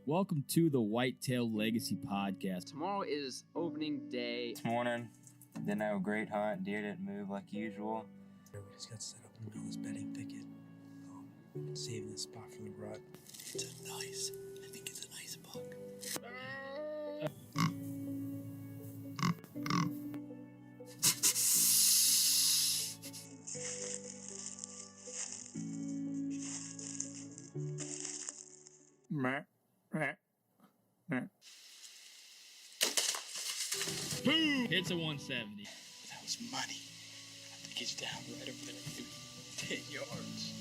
Welcome to the Whitetail Legacy Podcast. Tomorrow is opening day. This morning, didn't have a great hunt. Deer didn't move like usual. We just got set up in the middle of this bedding thicket. Been saving this spot from the rut. It's a nice, I think it's a nice buck. Boom! Hits a 170. That was money. I have to get you down right up there, 10 yards.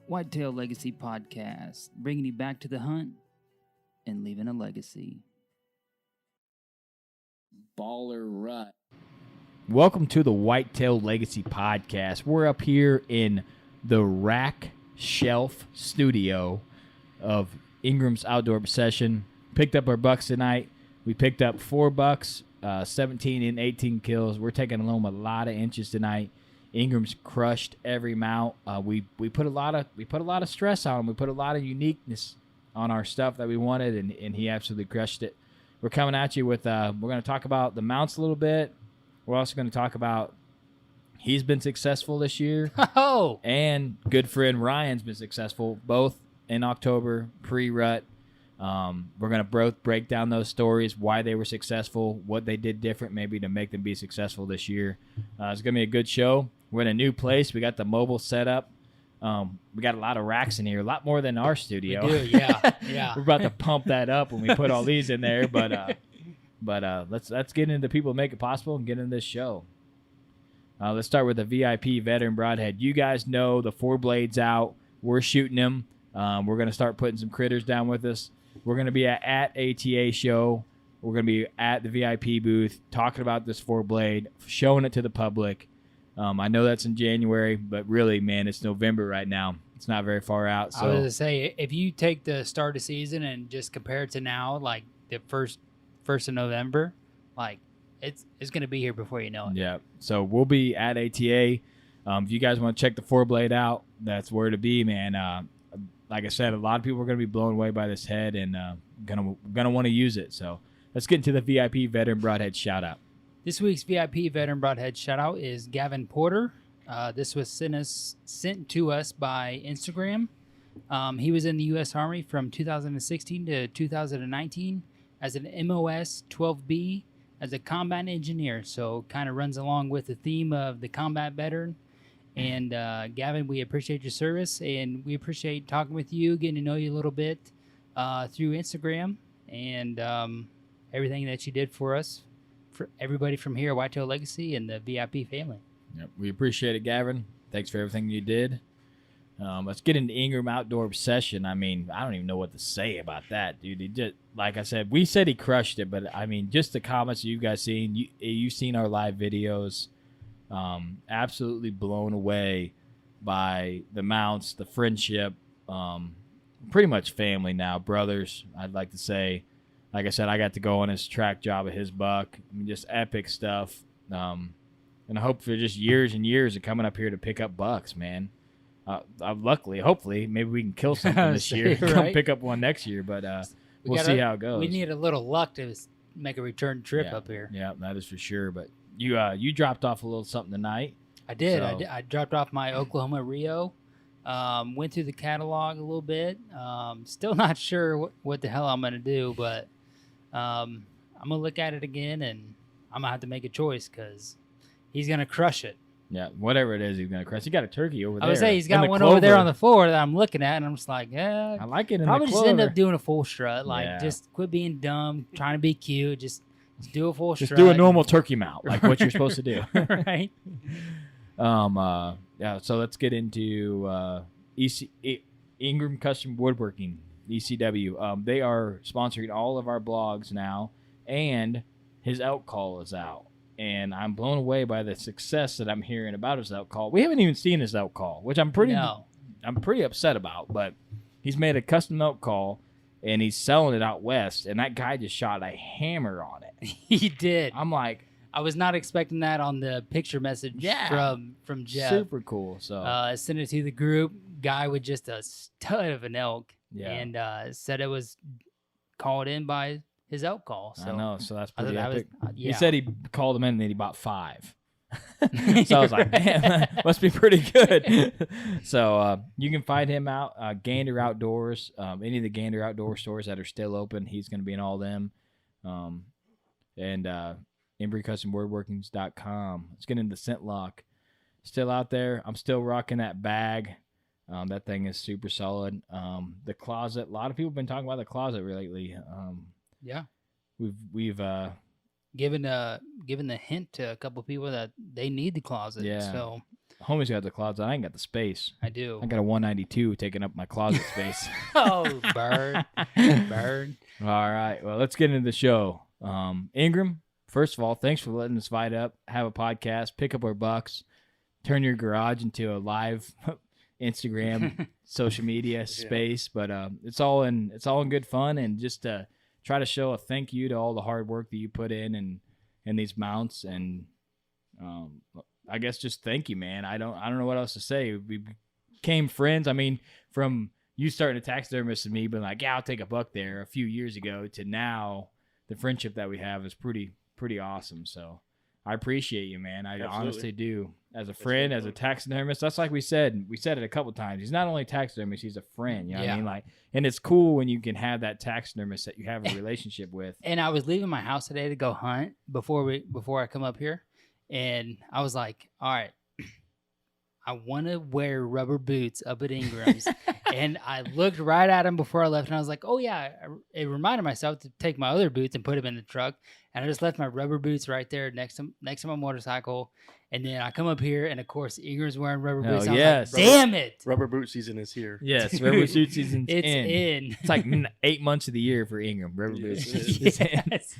Whitetail Legacy Podcast, bringing you back to the hunt and leaving a legacy. Baller rut. Welcome to the Whitetail Legacy Podcast. We're up here in the Rack Shelf Studio of Ingram's Outdoor Obsession. Picked up our bucks tonight. We picked up 4 bucks, 17 and 18 kills. We're taking home a lot of inches tonight. Ingram's crushed every mount. We put a lot of stress on him. We put a lot of uniqueness on our stuff that we wanted, and he absolutely crushed it. We're coming at you with we're going to talk about the mounts a little bit. We're also going to talk about he's been successful this year. Oh! And good friend Ryan's been successful, both in October, pre-rut. We're going to both break down those stories, why they were successful, what they did different maybe to make them be successful this year. It's going to be a good show. We're in a new place. We got the mobile set up. We got a lot of racks in here, a lot more than our studio. We do, yeah. We're about to pump that up when we put all these in there, but let's get into the people who make it possible and get into this show. Let's start with the VIP veteran broadhead. You guys know the 4 blades out. We're shooting them. We're going to start putting some critters down with us. We're going to be at ATA show. We're going to be at the VIP booth talking about this 4-blade, showing it to the public. I know that's in January, but really, man, it's November right now. It's not very far out. So I was going to say, if you take the start of season and just compare it to now, like the first of November, like it's going to be here before you know it. Yeah. So we'll be at ATA. If you guys want to check the 4-blade out, that's where to be, man. Like I said, a lot of people are going to be blown away by this head and gonna want to use it. So let's get into the VIP veteran broadhead shout out. This week's VIP veteran broadhead shout out is Gavin Porter. This was sent to us by Instagram. He was in the U.S. Army from 2016 to 2019 as an MOS 12B as a combat engineer. So kind of runs along with the theme of the combat veteran. And Gavin, we appreciate your service, and we appreciate talking with you, getting to know you a little bit through Instagram, and everything that you did for us, for everybody from here, Whitetail Legacy, and the VIP family. Yep, we appreciate it, Gavin. Thanks for everything you did. Let's get into Ingram Outdoor Obsession. I mean, I don't even know what to say about that, dude. He just, like I said, we said he crushed it, but I mean, just the comments you guys seen, you've seen our live videos. Absolutely blown away by the mounts, the friendship, pretty much family now, brothers, I'd like to say. Like I said, I got to go on his track job at his buck. I mean, just epic stuff. And I hope for just years and years of coming up here to pick up bucks, man. Luckily, hopefully, maybe we can kill something this year. Right? Come pick up one next year, but we'll see how it goes. We need a little luck to make a return trip Yeah. up here. Yeah, that is for sure, but you dropped off a little something tonight. I did. So- I dropped off my Oklahoma Rio. Went through the catalog a little bit. Still not sure what the hell I'm going to do, but I'm going to look at it again, and I'm going to have to make a choice because he's going to crush it. Yeah, whatever it is, he's going to crush. He got a turkey over there. I would say he's got And the one over there clover. on the floor that I'm looking at, and I'm just like, yeah. I like it in Probably the just clover. end up doing a full strut. Like, Yeah. just quit being dumb, trying to be cute. Just do a full Just strut. do a normal turkey mount, like what you're supposed to do. Right? Yeah, so let's get into Ingram Custom Woodworking, ECW. They are sponsoring all of our blogs now, and his elk call is out. And I'm blown away by the success that I'm hearing about his elk call. We haven't even seen his elk call, which I'm pretty upset about. But he's made a custom elk call, and he's selling it out west. And that guy just shot a hammer on it. He did. I'm like, I was not expecting that on the picture message from Jeff. super cool. So I sent it to the group. guy with just a stud of an elk, Yeah. and said it was called in by his elk call. So I know, so that's I thought pretty that was- epic. yeah. He said he called him in and then he bought 5. So I was like, damn, that must be pretty good. So you can find him out, Gander Outdoors, any of the Gander Outdoor stores that are still open. He's going to be in all of them. And embrycustomwoodworkings.com. Let's get into Scent Lock. Still out there. I'm still rocking that bag. That thing is super solid. The closet. A lot of people have been talking about the closet lately. Yeah. We've Given the hint to a couple people that they need the closet. Yeah. So homie's got the closet. I ain't got the space. I do. I got a 192 taking up my closet space. Oh, bird. Bird. All right. Well, let's get into the show. Ingram, first of all, thanks for letting us fight up, have a podcast, pick up our bucks, turn your garage into a live Instagram, social media space. But it's all in good fun, and just to try to show a thank you to all the hard work that you put in these mounts, and I guess just thank you, man. I don't know what else to say. We became friends. I mean, from you starting a taxidermist and me being like, yeah, I'll take a buck there a few years ago to now, the friendship that we have is pretty awesome. So I appreciate you, man. I honestly do. As a friend, as a taxidermist, that's like we said it a couple times. He's not only a taxidermist, he's a friend. You know what I mean? Like, and it's cool when you can have that taxidermist that you have a relationship with. And I was leaving my house today to go hunt before I come up here, and I was like, all right, I want to wear rubber boots up at Ingram's. And I looked right at him before I left, and I was like, oh, yeah. It reminded myself to take my other boots and put them in the truck. And I just left my rubber boots right there next to my motorcycle. And then I come up here, and, of course, Ingram's wearing rubber boots. Oh, I was yes. like, damn it. Rubber boot season is here. Yes, rubber suit season's It's in. It's like 8 months of the year for Ingram. Rubber boots is in. Yes.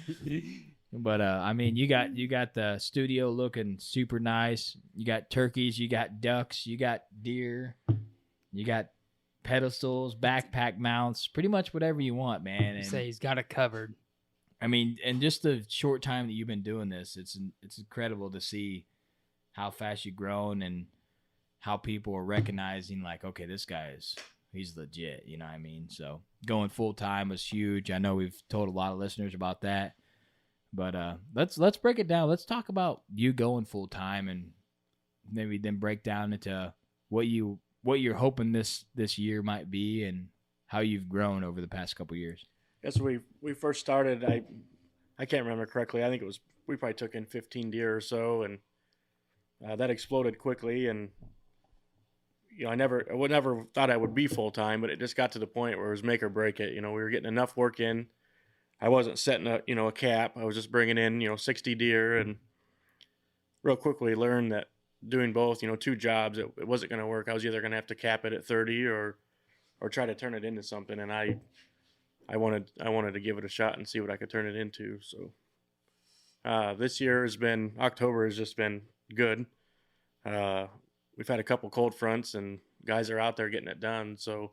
But I mean, you got the studio looking super nice. You got turkeys, you got ducks, you got deer, you got pedestals, backpack mounts, pretty much whatever you want, man. And Say he's got it covered. I mean, and just the short time that you've been doing this, it's incredible to see how fast you've grown and how people are recognizing, like, okay, this guy he's legit. You know what I mean? So going full time was huge. I know we've told a lot of listeners about that. But let's break it down. Let's talk about you going full time, and maybe then break down into what you're hoping this year might be, and how you've grown over the past couple years. Yes, we first started. I can't remember correctly. I think we probably took in 15 deer or so, and that exploded quickly. And I never thought I would be full time, but it just got to the point where it was make or break it. We were getting enough work in. I wasn't setting a cap. I was just bringing in 60 deer, and real quickly learned that doing both 2 jobs, it wasn't going to work. I was either going to have to cap it at 30 or try to turn it into something, and I wanted to give it a shot and see what I could turn it into. So this year October has just been good. We've had a couple cold fronts, and guys are out there getting it done. So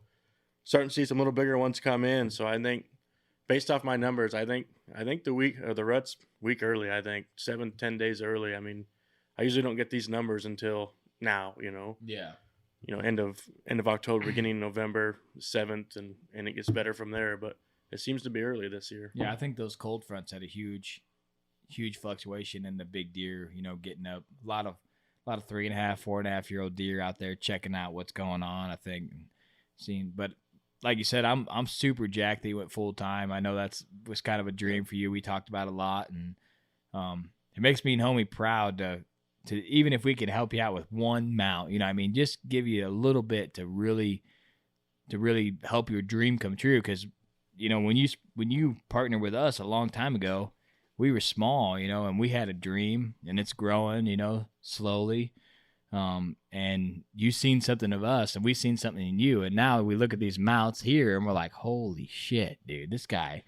starting to see some little bigger ones come in. So I think, based off my numbers, I think the rut's week early. I think 7-10 days early. I mean, I usually don't get these numbers until now. Yeah. End of October, beginning of November 7th, and it gets better from there. But it seems to be early this year. Yeah, I think those cold fronts had a huge fluctuation in the big deer. Getting up a lot of 3.5, 4.5 year old deer out there checking out what's going on. I think but. Like you said, I'm super jacked that you went full time. I know was kind of a dream for you. We talked about it a lot, and it makes me and homie proud to even if we can help you out with one mount, just give you a little bit to really help your dream come true. Because when you partnered with us a long time ago, we were small, and we had a dream, and it's growing, slowly. And you've seen something of us, and we've seen something in you, and now we look at these mounts here, and we're like, holy shit, dude, this guy,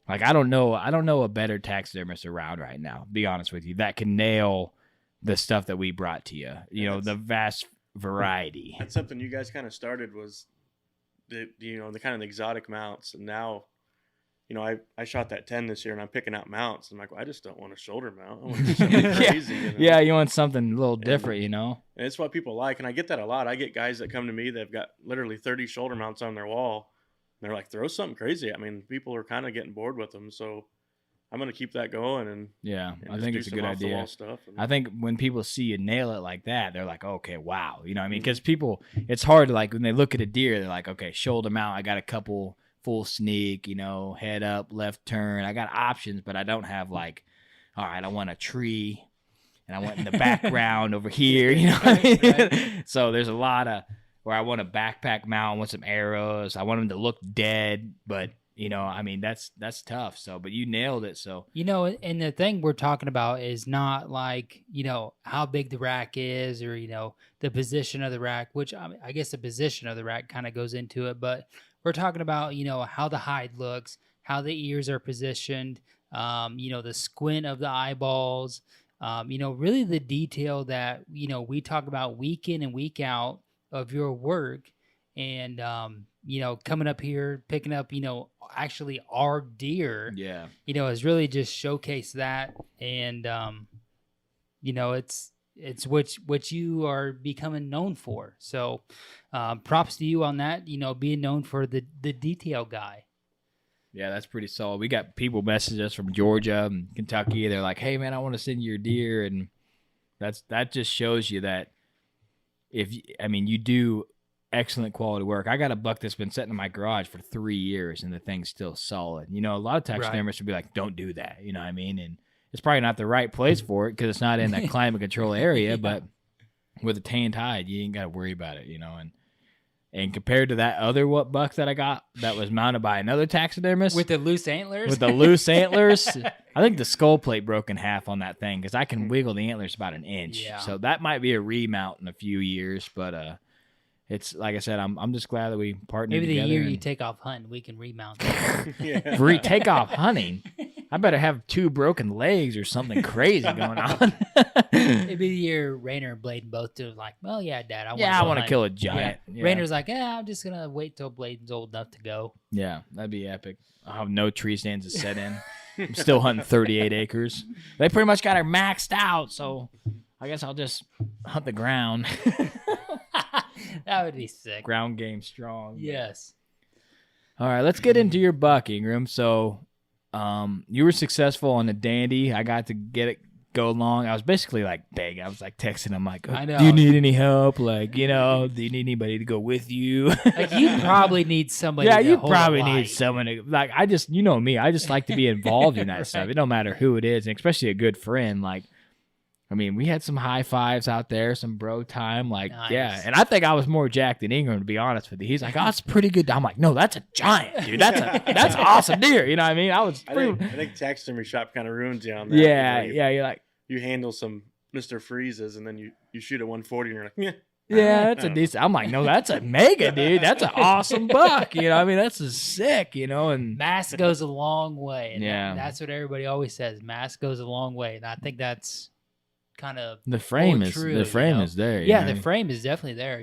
like, I don't know a better taxidermist around right now, to be honest with you, that can nail the stuff that we brought to you, the vast variety. That's something you guys kind of started, was the kind of the exotic mounts, and now I shot that 10 this year, and I'm picking out mounts. I'm like, well, I just don't want a shoulder mount. I want to do something crazy. Yeah, you want something a little different, And it's what people like, and I get that a lot. I get guys that come to me that have got literally 30 shoulder mounts on their wall. And they're like, throw something crazy. I mean, people are kind of getting bored with them, so I'm going to keep that going. And I think it's a good idea. Stuff I think when people see you nail it like that, they're like, okay, wow. You know what I mean? Because people, it's hard to like, when they look at a deer, they're like, okay, shoulder mount, I got a couple full sneak, head up, left turn. I got options, but I don't have like, all right, I want a tree and I want in the background over here. You know what I mean? So there's a lot of where I want a backpack mount, I want some arrows. I want them to look dead, but I mean, that's tough. So, but you nailed it. So, and the thing we're talking about is not like, how big the rack is or, the position of the rack, which I guess the position of the rack kind of goes into it, but we're talking about, how the hide looks, how the ears are positioned, the squint of the eyeballs, really the detail that, we talk about week in and week out of your work. And, coming up here, picking up, actually our deer, has really just showcased that. And, it's what you are becoming known for. So props to you on that, being known for the detail guy. Yeah, that's pretty solid. We got people message us from Georgia and Kentucky. They're like, hey, man, I want to send you your deer. And that just shows you that you do excellent quality work. I got a buck that's been sitting in my garage for 3 years and the thing's still solid. A lot of taxidermists would be like, don't do that. You know what I mean? And it's probably not the right place for it because it's not in that climate control area, but with a tanned hide, you ain't got to worry about it, and compared to that other buck that I got that was mounted by another taxidermist with the loose antlers, I think the skull plate broke in half on that thing because I can wiggle the antlers about an inch. Yeah. So that might be a remount in a few years, but it's like I said, I'm just glad that we partnered together. Maybe the year you take off hunting, we can remount that. Take off hunting? I better have 2 broken legs or something crazy going on. Maybe the year Rainer and Bladen both do like, well, yeah, Dad, I want to kill a giant. Yeah. Rainer's like, I'm just going to wait till Bladen's old enough to go. Yeah, that'd be epic. I'll have no tree stands to set in. I'm still hunting 38 acres. They pretty much got her maxed out, so I guess I'll just hunt the ground. That would be sick. Ground game strong. Yes. All right, let's get into your buck, Ingram. So you were successful on the Dandy. I got to go along. I was basically like begging. I was like texting him like, I know. Do you need any help? Like, do you need anybody to go with you? Like you probably need somebody. Yeah, you probably need someone to like. I just, me. I just like to be involved in that Right. stuff. It don't matter who it is, and especially a good friend. Like, we had some high fives out there, some bro time. Like, nice. Yeah. And I think I was more jacked than Ingram, to be honest with you. He's like, oh, it's pretty good. I'm like, no, that's a giant, dude. That's an awesome deer. You know what I mean? I think taxidermy shop kind of ruins you on that. Yeah. You're like, you handle some Mr. Freezes and then you shoot a 140 and you're like, yeah, that's a decent. I'm like, no, that's a mega, dude. That's an awesome buck. That's a sick, and mass goes a long way. And yeah. That's what everybody always says. Mass goes a long way. And I think that's kind of the frame is there. Yeah, the frame is definitely there.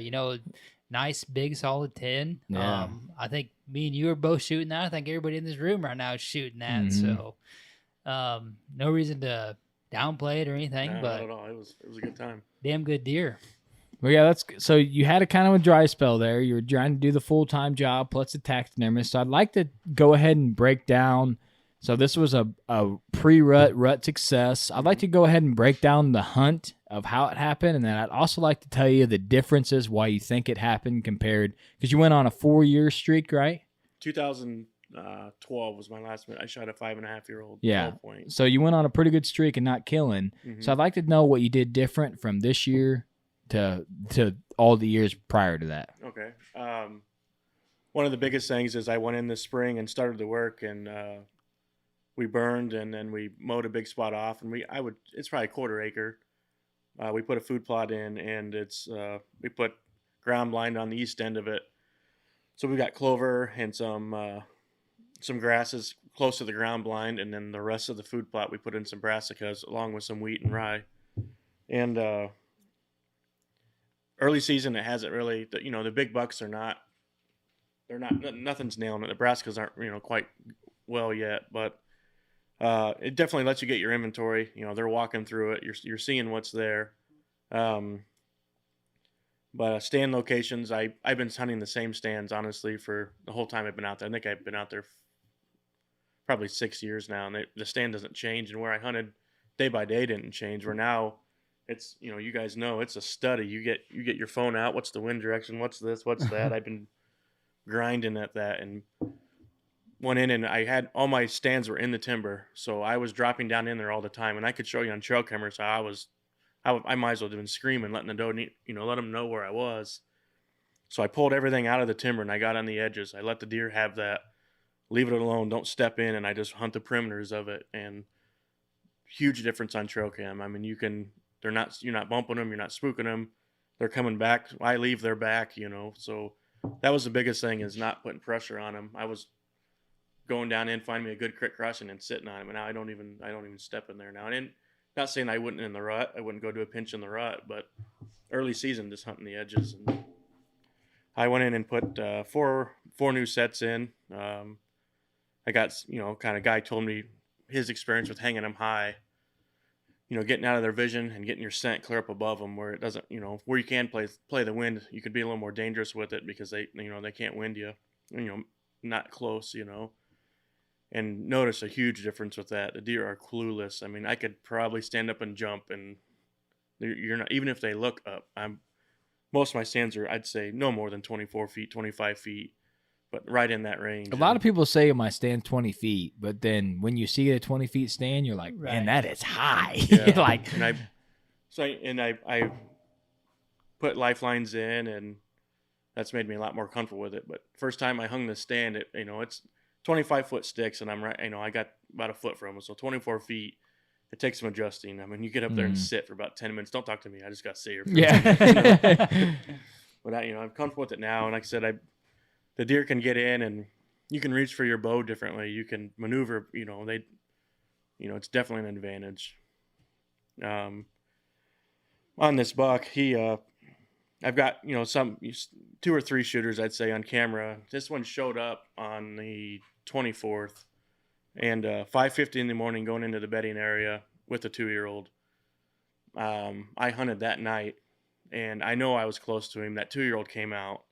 Nice big solid 10. Yeah. I think me and you are both shooting that. I think everybody in this room right now is shooting that. Mm-hmm. So no reason to downplay it or anything, no, but not at all. It was a good time. Damn good deer. Well, yeah, so you had a kind of a dry spell there. You were trying to do the full-time job plus the taxidermist. So I'd like to go ahead and break down. So this was a pre-rut success. I'd like to go ahead and break down the hunt of how it happened, and then I'd also like to tell you the differences why you think it happened compared, because you went on a 4-year streak, right? 2012 was my last one. I shot a 5.5-year-old. Yeah. Point. So you went on a pretty good streak and not killing. Mm-hmm. So I'd like to know what you did different from this year to all the years prior to that. Okay. One of the biggest things is I went in this spring and started the work, and we burned, and then we mowed a big spot off, and it's probably a 1/4 acre. We put a food plot in, and we put ground blind on the east end of it. So we got clover and some grasses close to the ground blind, and then the rest of the food plot we put in some brassicas along with some wheat and rye. And early season, it hasn't really. The big bucks are not. They're not. Nothing's nailing it. The brassicas aren't quite well yet, but it definitely lets you get your inventory. They're walking through it. You're seeing what's there. But stand locations, I've been hunting the same stands honestly for the whole time I've been out there. I think I've been out there probably 6 years now, and the stand doesn't change. And where I hunted day by day didn't change. Where now it's you guys know it's a study. You get your phone out. What's the wind direction? What's this? What's that? I've been grinding at that and went in, and I had all my stands were in the timber, so I was dropping down in there all the time, and I could show you on trail cameras how I might as well have been screaming, letting the doe, let them know where I was. So I pulled everything out of the timber and I got on the edges. I let the deer have that, leave it alone, don't step in, and I just hunt the perimeters of it. And huge difference on trail cam. I mean, you're not bumping them, you're not spooking them, they're coming back. I leave their back, So that was the biggest thing, is not putting pressure on them. I was going down in, finding me a good crick crossing and sitting on them, and now I don't even step in there now. And not saying I wouldn't in the rut, I wouldn't go do a pinch in the rut, but early season just hunting the edges. And I went in and put four new sets in. I got kind of guy told me his experience with hanging them high, getting out of their vision and getting your scent clear up above them, where it doesn't, where you can play the wind, you could be a little more dangerous with it because they can't wind you, not close, and notice a huge difference with that. The deer are clueless. I mean, I could probably stand up and jump, and you're not, even if they look up. Most of my stands are, I'd say, no more than 24 feet, 25 feet, but right in that range. A lot of people say my stand 20 feet, but then when you see a 20 feet stand, you're like, man, that is high. Yeah. Like, and I put lifelines in, and that's made me a lot more comfortable with it. But first time I hung the stand, it's 25-foot sticks, and I'm right. I got about a foot from them, so 24 feet. It takes some adjusting. I mean, you get up there and sit for about 10 minutes. Don't talk to me. I just got to sit here. But I'm comfortable with it now. And like I said, the deer can get in, and you can reach for your bow differently. You can maneuver. It's definitely an advantage. On this buck, I've got some 2 or 3 shooters, I'd say, on camera. This one showed up on the 24th, and 5:50 in the morning, going into the bedding area with a 2-year-old. I hunted that night, and I know I was close to him. That 2-year-old came out,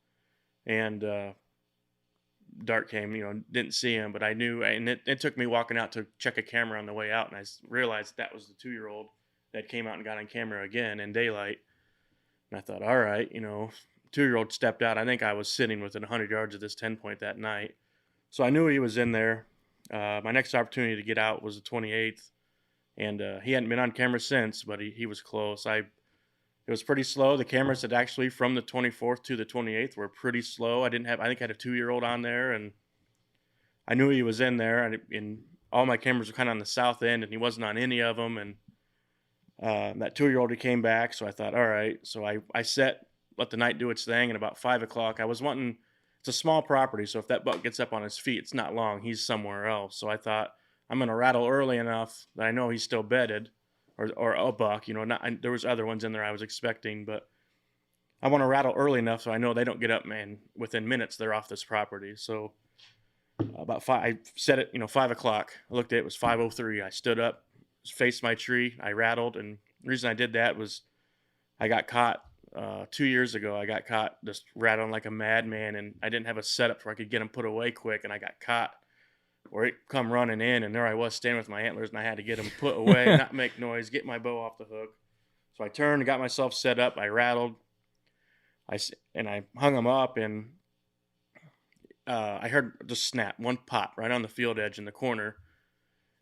and Dart came. Didn't see him, but I knew. And it took me walking out to check a camera on the way out, and I realized that was the 2-year-old that came out and got on camera again in daylight. And I thought, all right, 2-year-old stepped out. I think I was sitting within 100 yards of this 10 point that night. So I knew he was in there. My next opportunity to get out was the 28th. And he hadn't been on camera since, but he was close. It was pretty slow. The cameras had actually, from the 24th to the 28th, were pretty slow. I think I had a 2-year-old on there, and I knew he was in there. And all my cameras were kind of on the south end, and he wasn't on any of them. And that 2-year-old, he came back, so I thought, all right. So I let the night do its thing, and about 5 o'clock, I was wanting, it's a small property, so if that buck gets up on his feet, it's not long. He's somewhere else. So I thought, I'm going to rattle early enough that I know he's still bedded, or a buck. There was other ones in there I was expecting, but I want to rattle early enough so I know they don't get up, man. Within minutes, they're off this property. So about 5, I set it, 5 o'clock. I looked at it, it was 5:03. I stood up, faced my tree, I rattled, and the reason I did that was I got caught 2 years ago. I got caught just rattling like a madman, and I didn't have a setup where I could get him put away quick, and I got caught where it come running in, and there I was standing with my antlers, and I had to get him put away, not make noise, get my bow off the hook. So I turned and got myself set up. I rattled, I hung him up, and I heard just snap, one pop right on the field edge in the corner.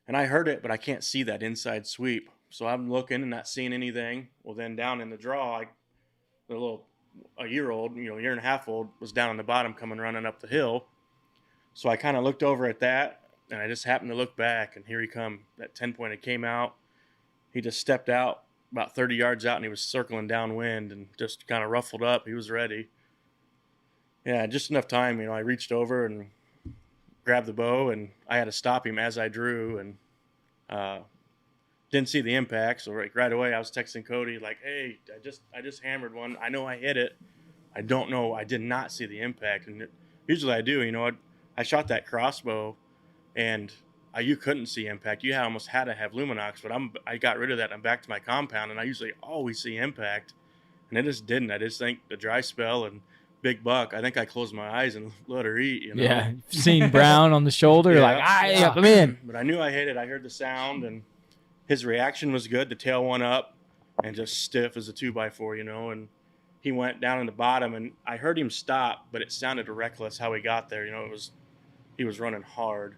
And I heard it, but I can't see that inside sweep. So I'm looking and not seeing anything. Well, then down in the draw, a year-old, year and a half old, was down on the bottom coming running up the hill. So I kind of looked over at that, and I just happened to look back, and here he come. That 10 point, it came out. He just stepped out about 30 yards out, and he was circling downwind and just kind of ruffled up. He was ready. Yeah, just enough time. I reached over and grabbed the bow, and I had to stop him as I drew, and didn't see the impact. So right away, I was texting Cody like, "Hey, I just hammered one. I know I hit it. I don't know. I did not see the impact." And usually I do. I shot that crossbow and you couldn't see impact. You almost had to have Luminox, but I got rid of that. I'm back to my compound, and I usually always see impact, and it just didn't. I just think the dry spell and big buck. I think I closed my eyes and let her eat. You know? Yeah, seen Brown on the shoulder, Yeah. like I'm in. But I knew I hit it. I heard the sound, and his reaction was good. The tail went up, and just stiff as a 2x4, you know. And he went down in the bottom, and I heard him stop, but it sounded reckless how he got there. You know, he was running hard,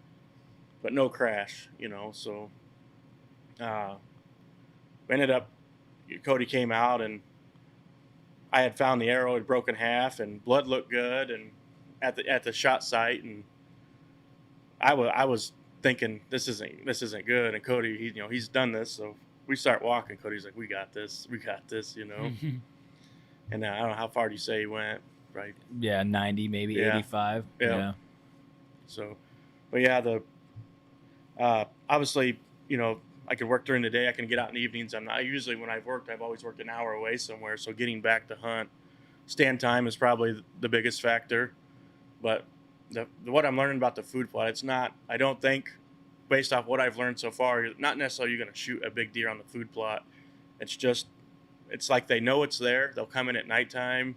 but no crash. You know, so we ended up. Cody came out, and I had found the arrow had broken half, and blood looked good, and at the shot site, and I was thinking this isn't good, and Cody he's done this, so we start walking. Cody's like, we got this, you know. And I don't know how far do you say he went, right? Yeah, 90, maybe 85. Yeah. So, but yeah, obviously, you know, I could work during the day. I can get out in the evenings. Usually when I've always worked an hour away somewhere. So getting back to hunt, stand time is probably the biggest factor. But what I'm learning about the food plot, I don't think, based off what I've learned so far, you're not necessarily going to shoot a big deer on the food plot. It's like they know it's there. They'll come in at nighttime.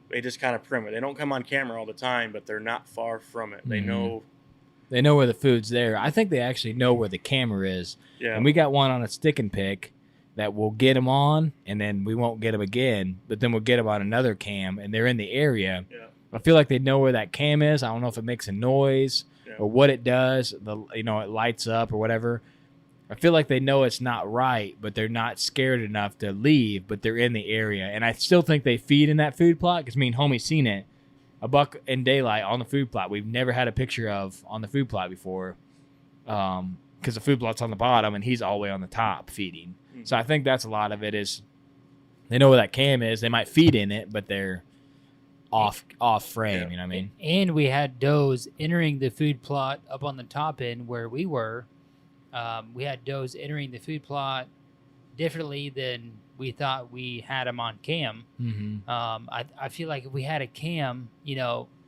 They just kind of prim it. They don't come on camera all the time, but they're not far from it. They know. They know where the food's there. I think they actually know where the camera is. Yeah. And we got one on a stick and pick that we'll get them on, and then we won't get them again, but then we'll get them on another cam, and they're in the area. Yeah. I feel like they know where that cam is. I don't know if it makes a noise or what it does. It lights up or whatever. I feel like they know it's not right, but they're not scared enough to leave, but they're in the area. And I still think they feed in that food plot because me and homie seen it. A buck in daylight on the food plot. We've never had a picture of on the food plot before because the food plot's on the bottom and he's all the way on the top feeding. Mm-hmm. So I think that's a lot of it is they know where that cam is. They might feed in it, but they're off frame, you know what I mean? And we had does entering the food plot up on the top end where we were. We had does entering the food plot differently than we thought we had them on cam. Mm-hmm. I feel like if we had a cam,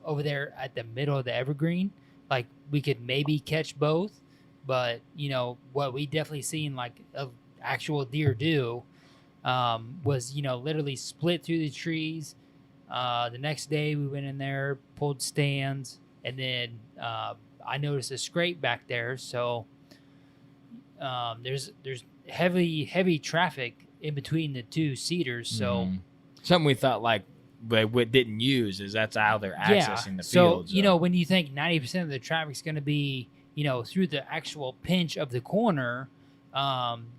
over there at the middle of the evergreen, like we could maybe catch both. But, what we definitely seen like of actual deer do was, literally split through the trees. The next day we went in there, pulled stands, and then I noticed a scrape back there. So there's heavy traffic in between the two cedars. So something we thought like they didn't use is that's how they're accessing the field. So, when you think 90% of the traffic's going to be, through the actual pinch of the corner,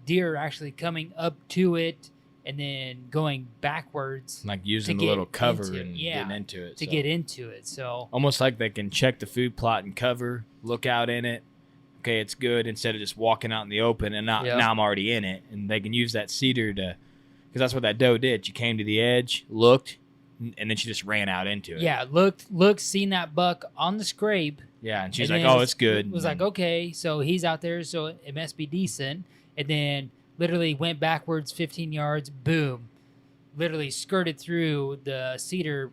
deer are actually coming up to it and then going backwards. Like using the little cover and getting into it. To get into it. So almost like they can check the food plot and cover, look out in it. Okay, it's good, instead of just walking out in the open and now I'm already in it. And they can use that cedar because that's what that doe did. She came to the edge, looked, and then she just ran out into it. Yeah, looked, seen that buck on the scrape. Yeah, and she's like, oh, it's good. Was like, okay, so he's out there, so it must be decent. And then literally went backwards 15 yards, boom. Literally skirted through the cedar,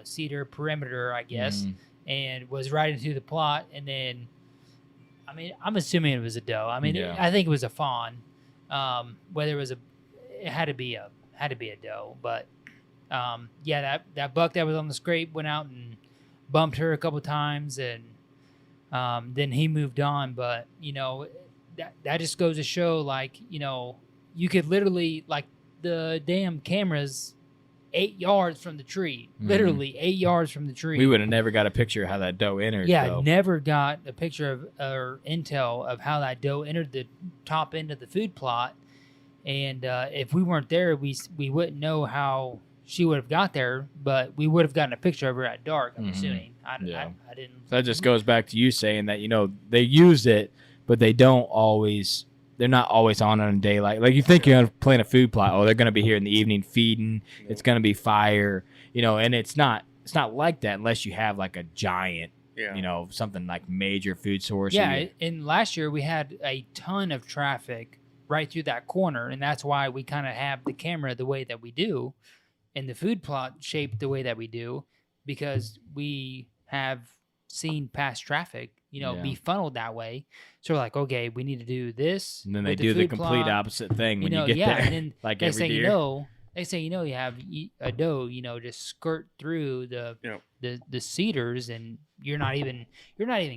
cedar perimeter, I guess, and was right into the plot. And then, I'm assuming it was a doe. I think it was a fawn. Whether it had to be a doe. But that buck that was on the scrape went out and bumped her a couple times, and then he moved on. But that just goes to show, like, you could literally, like, the damn cameras 8 yards from the tree, literally 8 yards from the tree. We would have never got a picture of how that doe entered. Yeah, though. never got a picture of or intel of how that doe entered the top end of the food plot. And if we weren't there, we wouldn't know how she would have got there, but we would have gotten a picture of her at dark, I'm assuming. I didn't. So that just goes back to you saying that, they used it, but they're not always on in daylight. Like, you think you're going to plan a food plot. Oh, they're going to be here in the evening feeding. Yeah. It's going to be fire, and it's not like that unless you have like a giant, something like major food source. Yeah. And last year we had a ton of traffic right through that corner. And that's why we kind of have the camera the way that we do and the food plot shaped the way that we do, because we have seen past traffic, Yeah. be funneled that way. So we're like, okay, we need to do this. And then they with do the food complete plot. opposite thing when you get yeah, there. and then like next every thing deer. you have a doe, just skirt through the cedars, and you're not even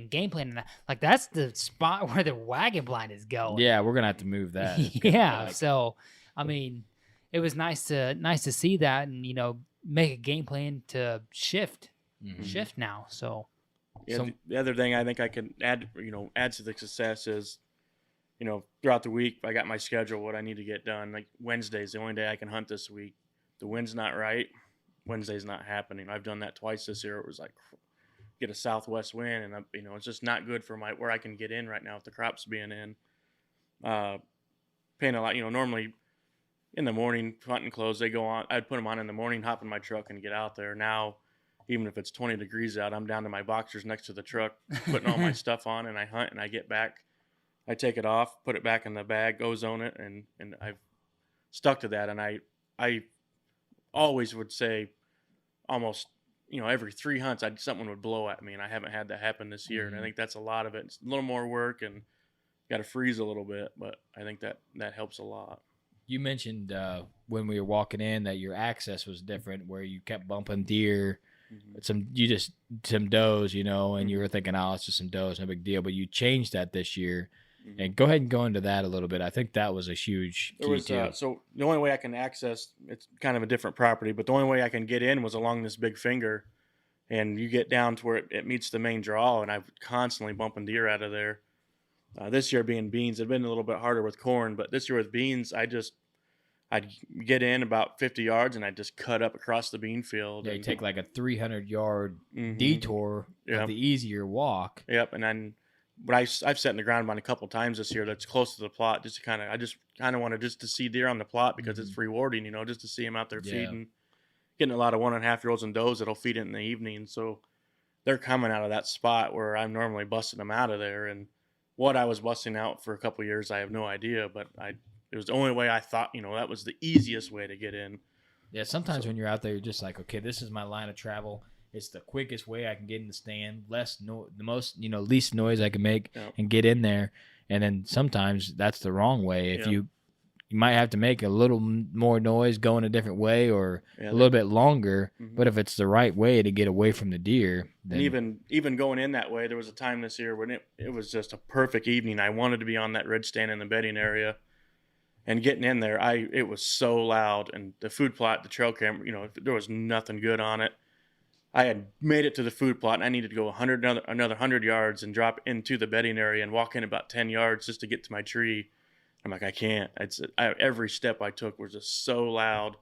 game planning that. Like that's the spot where the wagon blind is going. Yeah, we're gonna have to move that. Yeah. So, I mean, it was nice to see that, and make a game plan to shift now. So, Yeah, the other thing I think I can add to the success is, throughout the week I got my schedule, what I need to get done. Like Wednesday's the only day I can hunt this week. The wind's not right. Wednesday's not happening. I've done that twice this year. It was like get a southwest wind, and it's just not good for where I can get in right now with the crops being in. Paying a lot, normally in the morning hunting clothes, they go on. I'd put them on in the morning, hop in my truck, and get out there. Now, even if it's 20 degrees out, I'm down to my boxers next to the truck, putting all my stuff on, and I hunt, and I get back. I take it off, put it back in the bag, ozone it, and I've stuck to that. And I always would say almost, every 3 hunts, something would blow at me, and I haven't had that happen this year. And I think that's a lot of it. It's a little more work, and got to freeze a little bit, but I think that helps a lot. You mentioned when we were walking in that your access was different, where you kept bumping deer, some does, and you were thinking, oh, it's just some does, no big deal. But you changed that this year, and go ahead and go into that a little bit. I think that was a huge key too. So the only way I can access, it's kind of a different property, but the only way I can get in was along this big finger, and you get down to where it meets the main draw, and I'm constantly bumping deer out of there. This year being beans, it'd been a little bit harder with corn, but this year with beans, I'd get in about 50 yards and I'd just cut up across the bean field. Yeah, you take like a 300-yard detour of the easier walk. Yep, and then I've sat in the ground blind a couple times this year that's close to the plot, just to I just kind of wanted just to see deer on the plot because it's rewarding, just to see them out there feeding. Getting a lot of 1.5-year-olds and does that'll feed it in the evening, so they're coming out of that spot where I'm normally busting them out of there. And what I was busting out for a couple of years, I have no idea, but it was the only way I thought, that was the easiest way to get in. Yeah, sometimes when you're out there, you're just like, okay, this is my line of travel. It's the quickest way I can get in the stand, least noise I can make and get in there. And then sometimes that's the wrong way. If you might have to make a little more noise going a different way or a little bit longer. But if it's the right way to get away from the deer, then and even going in that way, there was a time this year when it was just a perfect evening. I wanted to be on that ridge stand in the bedding area, and getting in there, it was so loud, and the food plot, the trail camera, there was nothing good on it. I had made it to the food plot, and I needed to go another 100 yards and drop into the bedding area and walk in about 10 yards just to get to my tree. I'm like, I can't. Every step I took was just so loud.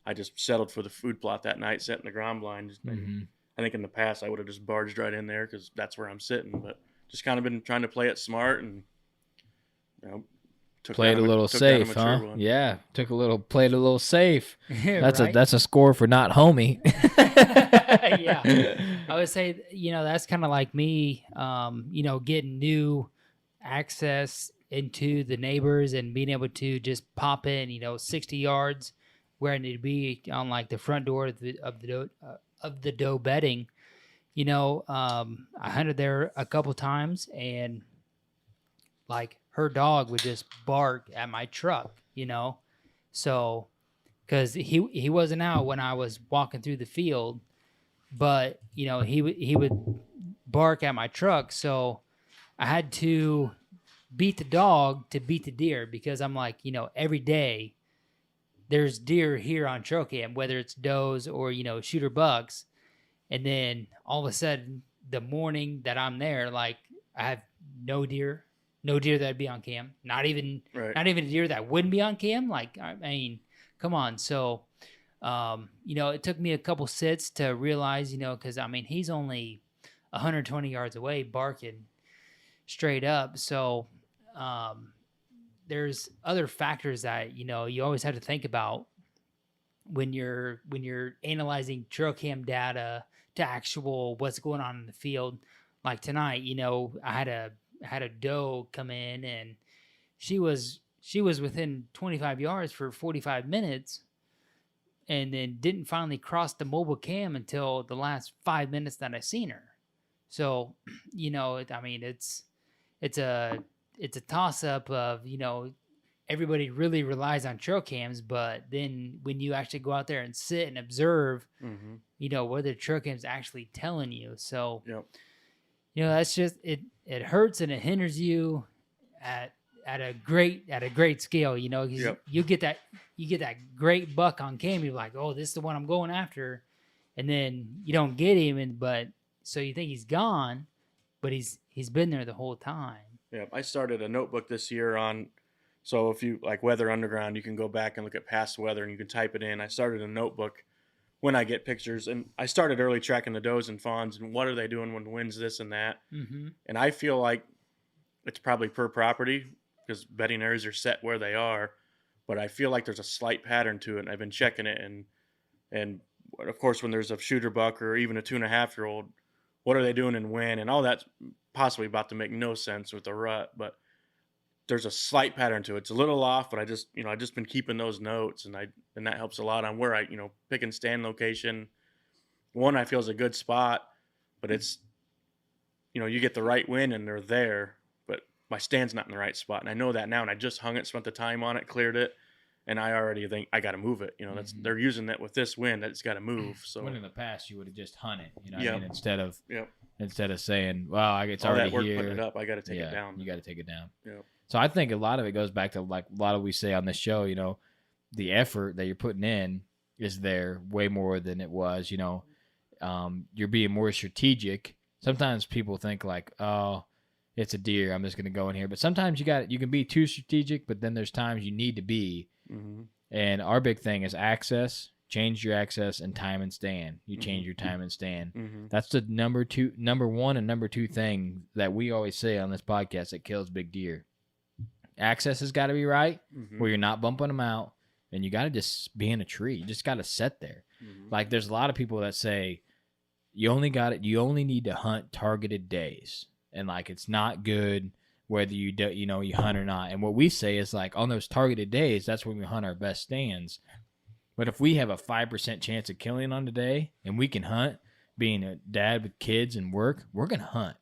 I just settled for the food plot that night, sat in the ground blind. I think in the past I would have just barged right in there because that's where I'm sitting. But just kind of been trying to play it smart and played a little safe, huh? One. Yeah, played a little safe. That's right? that's a score for not homie. Yeah, I would say that's kind of like me. Getting new access into the neighbors and being able to just pop in, 60 yards where I need to be on like the front door of the doe bedding. I hunted there a couple times, and like her dog would just bark at my truck, so because he wasn't out when I was walking through the field, but he would bark at my truck, so I had to beat the dog to beat the deer, because I'm like, every day there's deer here on trail cam, whether it's does or, shooter bucks. And then all of a sudden, the morning that I'm there, like I have no deer that'd be on cam. Not even a deer that wouldn't be on cam. Like, I mean, come on. So, it took me a couple sits to realize, because he's only 120 yards away barking straight up. So, there's other factors that you always have to think about when you're analyzing trail cam data to actual what's going on in the field. Like tonight, I had a doe come in, and she was within 25 yards for 45 minutes, and then didn't finally cross the mobile cam until the last 5 minutes that I seen her. So, I mean, it's a toss up of, everybody really relies on trail cams, but then when you actually go out there and sit and observe, what the trail cam's actually telling you. So, Yep. That's just it hurts and it hinders you at a great scale, 'cause Yep. you get that great buck on cam, you're like, oh, this is the one I'm going after, and then you don't get him, but so you think he's gone, but he's been there the whole time. Yeah, I started a notebook this year on, so if you like Weather Underground, you can go back and look at past weather and you can type it in. I started a notebook when I get pictures, and I started early tracking the does and fawns and what are they doing when the wind's this and that. Mm-hmm. And I feel like it's probably per property because bedding areas are set where they are, but I feel like there's a slight pattern to it. And I've been checking it, and of course when there's a shooter buck or even a 2.5-year-old, what are they doing and when, and all that's possibly about to make no sense with the rut, but there's a slight pattern to it. It's a little off, but I just been keeping those notes, and that helps a lot on where I pick and stand location. One I feel is a good spot, but it's you get the right wind and they're there, but my stand's not in the right spot, and I know that now. And I just hung it, spent the time on it, cleared it, and I already think I got to move it. That's they're using that with this wind that it's got to move. So when in the past you would have just hunted, what Yep. I mean, instead Yep. of saying, well, it's all already that work here. putting it up, I got to take Yeah, it down. You got to take it down. Yep. So I think a lot of it goes back to like a lot of we say on this show, the effort that you're putting in is there way more than it was, you're being more strategic. Sometimes people think like, oh, it's a deer, I'm just going to go in here. But sometimes you can be too strategic, but then there's times you need to be. Mm-hmm. And our big thing is access, change your access, and time and stand. You change your time and stand. Mm-hmm. That's the number one and number two thing that we always say on this podcast that kills big deer. Access has got to be right, where you're not bumping them out, and you got to just be in a tree. You just got to sit there. Mm-hmm. Like there's a lot of people that say you only need to hunt targeted days, and like it's not good whether you hunt or not. And what we say is like on those targeted days, that's when we hunt our best stands. But if we have a 5% chance of killing on the day and we can hunt, being a dad with kids and work, we're gonna hunt.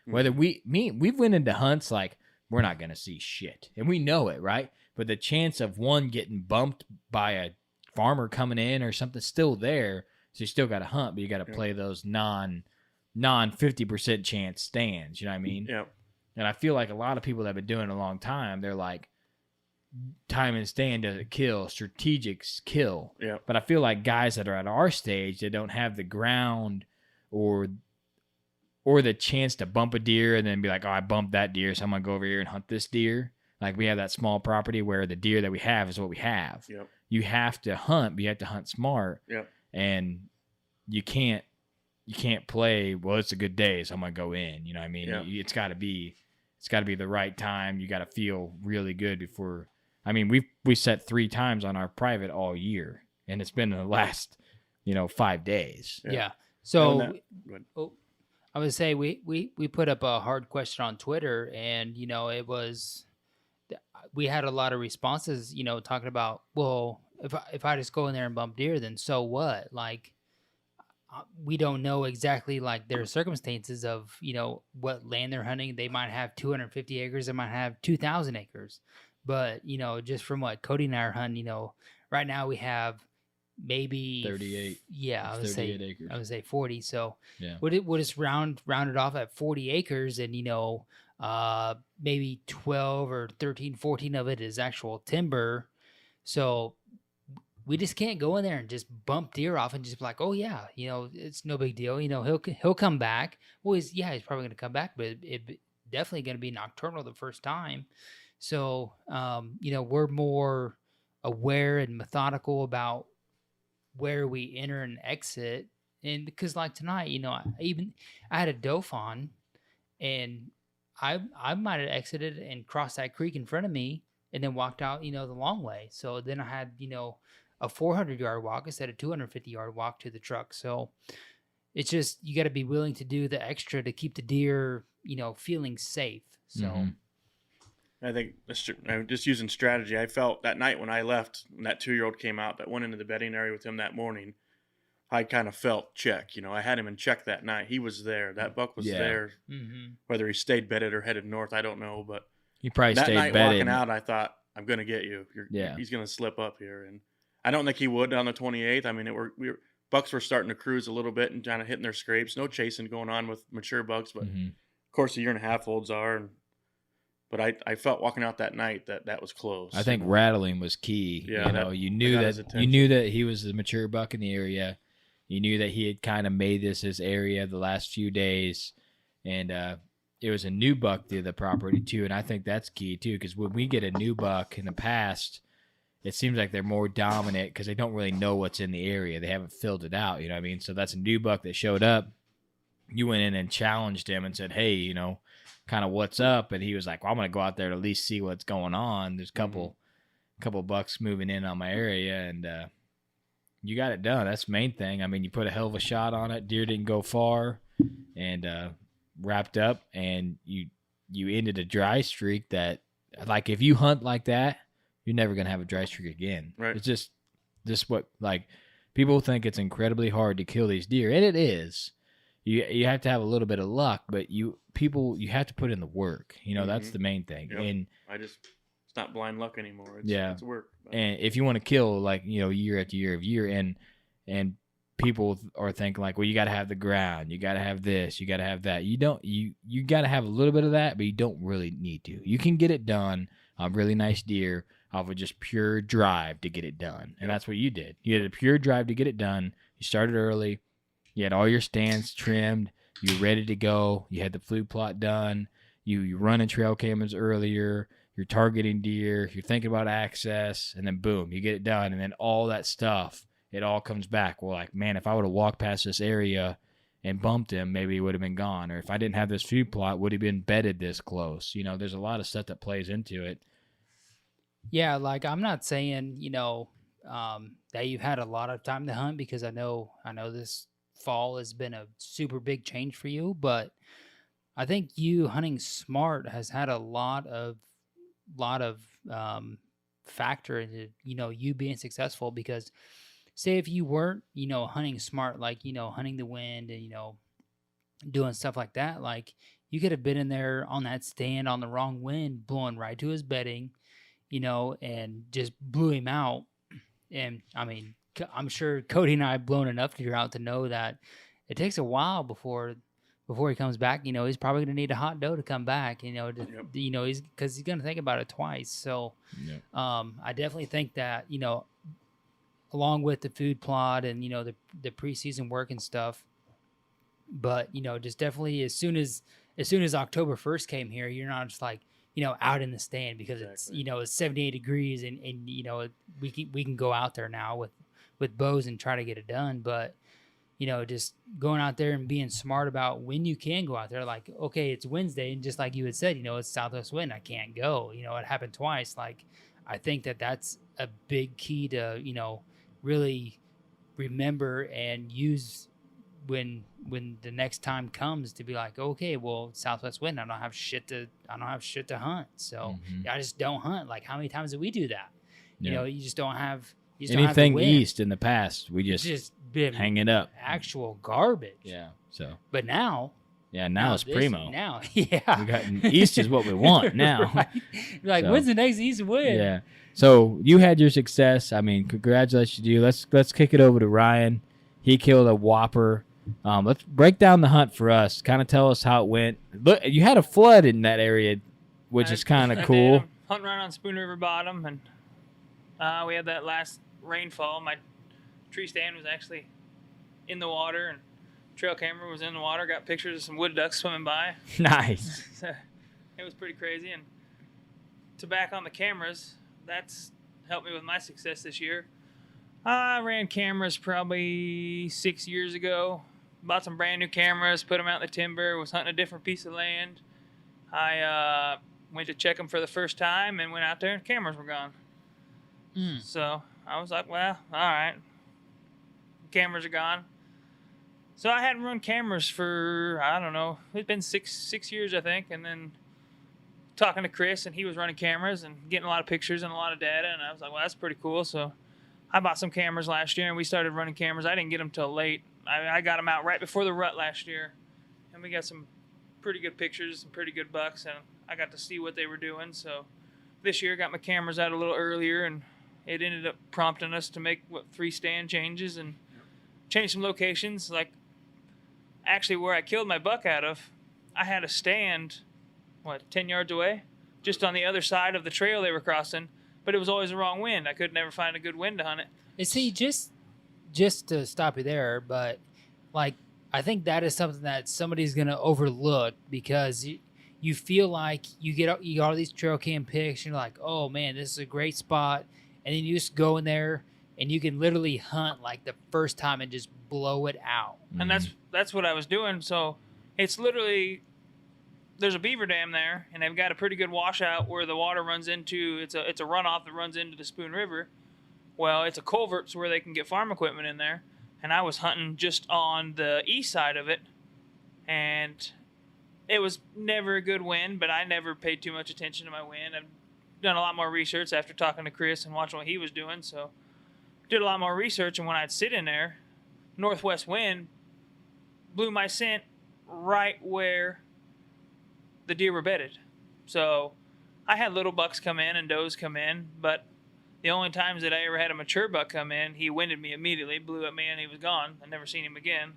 Whether we've went into hunts like we're not gonna see shit, and we know it, right? But the chance of one getting bumped by a farmer coming in or something's still there, so you still got to hunt, but you got to play those non 50% chance stands. You know what I mean? Yeah. And I feel like a lot of people that have been doing it a long time, they're like, time and stand doesn't kill, strategics kill. Yeah. But I feel like guys that are at our stage that don't have the ground or the chance to bump a deer and then be like, oh, I bumped that deer, so I'm going to go over here and hunt this deer. Like we have that small property where the deer that we have is what we have. Yep. You have to hunt, but you have to hunt smart. Yep. And you can't play, well, it's a good day, so I'm going to go in. You know what I mean? Yeah. It's got to be the right time. You got to feel really good before. I mean, we set 3 times on our private all year, and it's been in the last, 5 days. Yeah. So Go I would say we put up a hard question on Twitter, and it was, we had a lot of responses, talking about, well, if I just go in there and bump deer, then so what? Like, we don't know exactly like their circumstances of what land they're hunting. They might have 250 acres, they might have 2,000 acres, but just from what Cody and I are hunting, right now we have maybe 38. Yeah, I would 38 say acres. I would say 40. So Yeah, we'll just round it off at 40 acres, and maybe 12 or 13, 14 of it is actual timber. So we just can't go in there and just bump deer off and just be like, oh yeah, it's no big deal. He'll come back. Well, he's probably going to come back, but it definitely going to be nocturnal the first time. So we're more aware and methodical about where we enter and exit. And because like tonight, I had a doe fawn, and I might have exited and crossed that creek in front of me and then walked out, the long way. So then I had, a 400-yard walk instead of 250-yard walk to the truck. So it's just, you got to be willing to do the extra to keep the deer, feeling safe. So I think I'm just using strategy. I felt that night when I left, when that 2-year-old came out that went into the bedding area with him that morning, I kind of felt check. I had him in check that night. He was there. That buck was Yeah. there. Mm-hmm. Whether he stayed bedded or headed north, I don't know. But He probably that stayed night bedded. walking out, I thought, I'm going to get you. He's going to slip up here. And I don't think he would on the 28th. I mean, bucks were starting to cruise a little bit and kind of hitting their scrapes. No chasing going on with mature bucks, but Mhm. of course, 1.5 year olds are. But I felt walking out that night that was close. I think rattling was key. Yeah, you knew got his that attention. he was the mature buck in the area. You knew that he had kind of made this his area the last few days, and it was a new buck to the property too. And I think that's key too, because when we get a new buck in the past, it seems like they're more dominant because they don't really know what's in the area. They haven't filled it out. You know what I mean? So that's a new buck that showed up. You went in and challenged him and said, "Hey, kind of what's up?" And he was like, "Well, I'm gonna go out there to at least see what's going on. There's a couple bucks moving in on my area, and you got it done. That's the main thing. I mean, you put a hell of a shot on it. Deer didn't go far, and wrapped up, and you ended a dry streak that, like, if you hunt like that, you're never gonna have a dry streak again. Right. It's just what, like, people think it's incredibly hard to kill these deer, and it is. You have to have a little bit of luck, but you have to put in the work. That's the main thing. Yep. And it's not blind luck anymore. It's work. and if you want to kill, like, year after year of year, and people are thinking like, well, you got to have the ground, you got to have this, you got to have that. You don't. You got to have a little bit of that, but you don't really need to. You can get it done on really nice deer off of just pure drive to get it done, and that's what you did. You had a pure drive to get it done. You started early. You had all your stands trimmed. You were ready to go. You had the food plot done. You running trail cameras earlier. You're targeting deer. You're thinking about access. And then, boom, you get it done. And then all that stuff, it all comes back. Well, like, man, if I would have walked past this area and bumped him, maybe he would have been gone. Or if I didn't have this food plot, would he been bedded this close? There's a lot of stuff that plays into it. Yeah, like, I'm not saying, that you've had a lot of time to hunt, because I know this fall has been a super big change for you, but I think you hunting smart has had a lot of factor into you being successful. Because say if you weren't hunting smart, like hunting the wind and doing stuff like that, like, you could have been in there on that stand on the wrong wind, blowing right to his bedding, and just blew him out. And I mean, I'm sure Cody and I have blown enough deer out to know that it takes a while before he comes back. He's probably going to need a hot doe to come back. He's because he's going to think about it twice. So, I definitely think that along with the food plot and the preseason work and stuff, but just definitely as soon as October 1st came here, you're not just like out in the stand because it's 78 degrees and we can go out there now with bows and try to get it done. But just going out there and being smart about when you can go out there. Like, okay, it's Wednesday, and just like you had said, it's southwest wind, I can't go. It happened twice. Like, I think that's a big key to really remember and use when the next time comes, to be like, okay, well, southwest wind, I don't have shit to hunt, so I just don't hunt. Like, how many times did we do that? You just don't have anything east in the past. We just been hang it up. Actual garbage. Yeah. So. But now. Yeah, now it's primo. Now, yeah. We got east is what we want now. Right. Like, when's the next east win? Yeah. So you had your success. I mean, congratulations to you. Let's kick it over to Ryan. He killed a whopper. Let's break down the hunt for us. Kind of tell us how it went. Look, you had a flood in that area, which is kind of cool. Hunting around on Spoon River bottom, and we had that last rainfall. My tree stand was actually in the water, and trail camera was in the water. Got pictures of some wood ducks swimming by. Nice. So, it was pretty crazy. And to back on the cameras, that's helped me with my success this year. I ran cameras probably 6 years ago. Bought some brand new cameras, put them out in the timber, was hunting a different piece of land. I went to check them for the first time and went out there and cameras were gone. So I was like, well, all right. Cameras are gone. So I hadn't run cameras for, I don't know, it's been six years, I think. And then talking to Chris, and he was running cameras and getting a lot of pictures and a lot of data. And I was like, well, that's pretty cool. So I bought some cameras last year, and we started running cameras. I didn't get them till late. I got them out right before the rut last year, and we got some pretty good pictures, some pretty good bucks, and I got to see what they were doing. So this year, got my cameras out a little earlier, and it ended up prompting us to make 3 stand changes and change some locations. Like actually, where I killed my buck out of, I had a stand 10 yards away, just on the other side of the trail they were crossing. But it was always the wrong wind. I could never find a good wind to hunt it. And see, just to stop you there, but like I think that is something that somebody's gonna overlook because you feel like you get all these trail cam pics and you're like, oh man, this is a great spot, and then you just go in there and you can literally hunt like the first time and just blow it out. And that's what I was doing. So it's literally, there's a beaver dam there, and they've got a pretty good washout where the water runs into, it's a runoff that runs into the Spoon River. Well, it's a culvert where they can get farm equipment in there, and I was hunting just on the east side of it, and it was never a good wind, but I never paid too much attention to my wind. I've done a lot more research after talking to Chris and watching what he was doing, so did a lot more research, and when I'd sit in there, northwest wind blew my scent right where the deer were bedded. So I had little bucks come in and does come in, but the only times that I ever had a mature buck come in, he winded me immediately, blew at me, and he was gone. I never seen him again.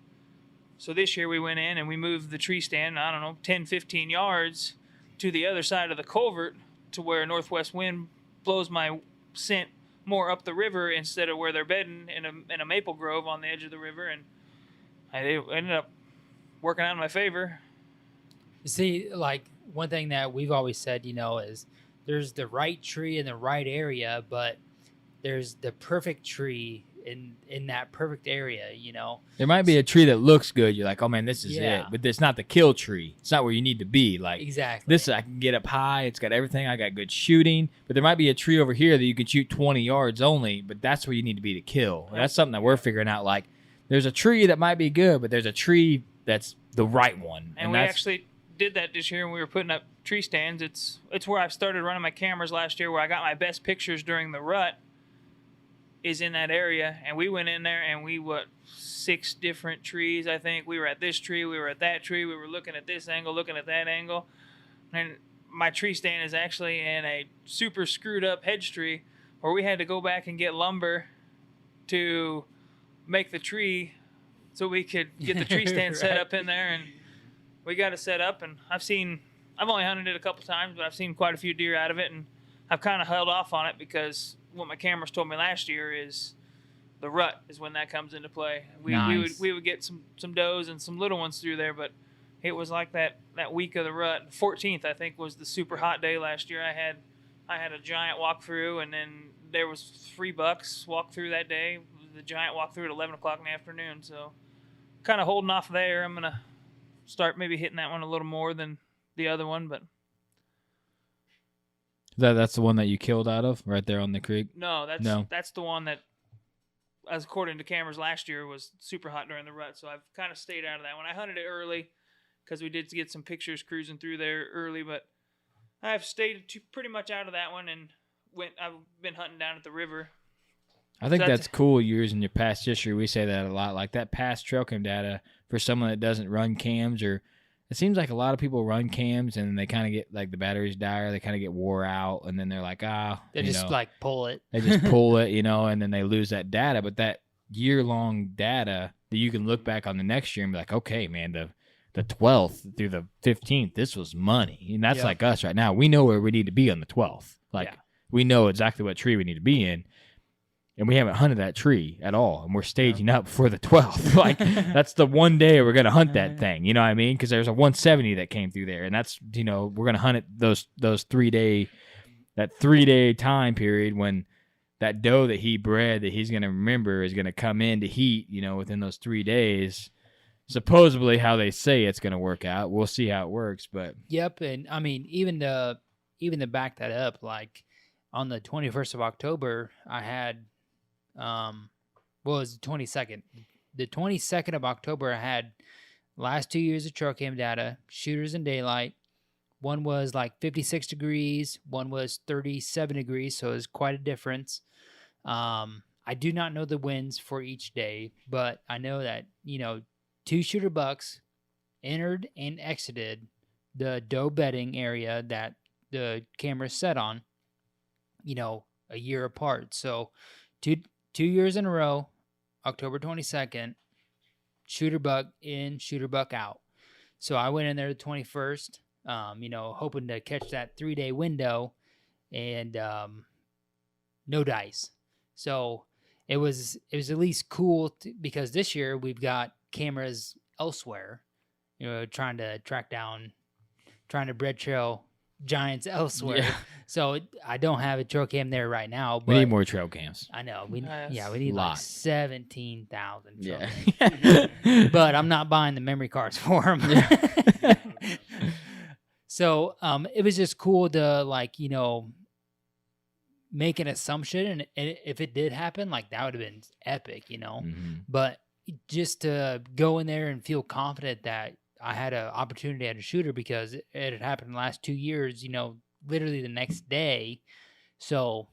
So this year we went in and we moved the tree stand, 10, 15 yards to the other side of the culvert to where northwest wind blows my scent more up the river instead of where they're bedding in a maple grove on the edge of the river, and it ended up working out in my favor. See, like one thing that we've always said, is there's the right tree in the right area, but there's the perfect tree in that perfect area, There might be a tree that looks good. You're like, oh man, this is Yeah. it. But it's not the kill tree. It's not where you need to be. Like Exactly. this, I can get up high. It's got everything. I got good shooting. But there might be a tree over here that you can shoot 20 yards only. But that's where you need to be to kill. That's something that we're figuring out. Like there's a tree that might be good, but there's a tree that's the right one. And we actually did that this year when we were putting up tree stands. It's where I started running my cameras last year, where I got my best pictures during the rut is in that area. And we went in there and we 6 different trees. I think we were at this tree, we were at that tree, we were looking at this angle, looking at that angle. And my tree stand is actually in a super screwed up hedge tree where we had to go back and get lumber to make the tree so we could get the tree stand set Right. up in there. And we got it set up, and I've only hunted it a couple times, but I've seen quite a few deer out of it, and I've kind of held off on it because what my cameras told me last year is the rut is when that comes into play. Nice. We would get some does and some little ones through there, but it was like that week of the rut. 14th, I think, was the super hot day last year. I had a giant walkthrough, and then there was 3 bucks walk through that day. The giant walkthrough at 11 o'clock in the afternoon, so kind of holding off there. I'm gonna start maybe hitting that one a little more than the other one, but That's the one that you killed out of right there on the creek. no, that's the one that, as according to cameras last year, was super hot during the rut. So I've kind of stayed out of that one. I hunted it early because we did get some pictures cruising through there early, but I've stayed pretty much out of that one and I've been hunting down at the river. I think So that's cool. Using your past history, we say that a lot. Like that past trail cam data for someone that doesn't run cams, or it seems like a lot of people run cams and they kind of get like the batteries die, or they kind of get wore out, and then they're like, They just like pull it. they just pull it, and then they lose that data. But that year-long data that you can look back on the next year and be like, okay, man, the 12th through the 15th, this was money, and that's Yeah. like us right now. We know where we need to be on the 12th. Like Yeah. we know exactly what tree we need to be in. And we haven't hunted that tree at all, and we're staging up for the 12th. Like that's the one day we're gonna hunt that thing. You know what I mean? Because there's a 170 that came through there, and that's we're gonna hunt it those 3-day that 3-day time period when that doe that he bred that he's gonna remember is gonna come in to heat. Within those 3 days, supposedly how they say it's gonna work out. We'll see how it works, but Yep, and I mean even to back that up, like on the 21st of October, I had what was the 22nd? The 22nd of October, I had last 2 years of trail cam data, shooters in daylight. One was like 56 degrees, one was 37 degrees, so it was quite a difference. I I do not know the wins for each day, but I know that, 2 shooter bucks entered and exited the doe bedding area that the camera set on, a year apart. So 2 years in a row, October 22nd, shooter buck in, shooter buck out. So I went in there the 21st, hoping to catch that 3-day window, and no dice. So it was at least cool because this year we've got cameras elsewhere, trying to bread trail giants elsewhere. Yeah. So I don't have a trail cam there right now. But We need more trail cams. I know. We Yes. need like Lot. 17,000 trail Yeah. cams. But I'm not buying the memory cards for them. So it was just cool to make an assumption, and if it did happen, that would have been epic, Mhm. But just to go in there and feel confident that I had an opportunity at a shooter because it had happened the last 2 years, literally the next day. So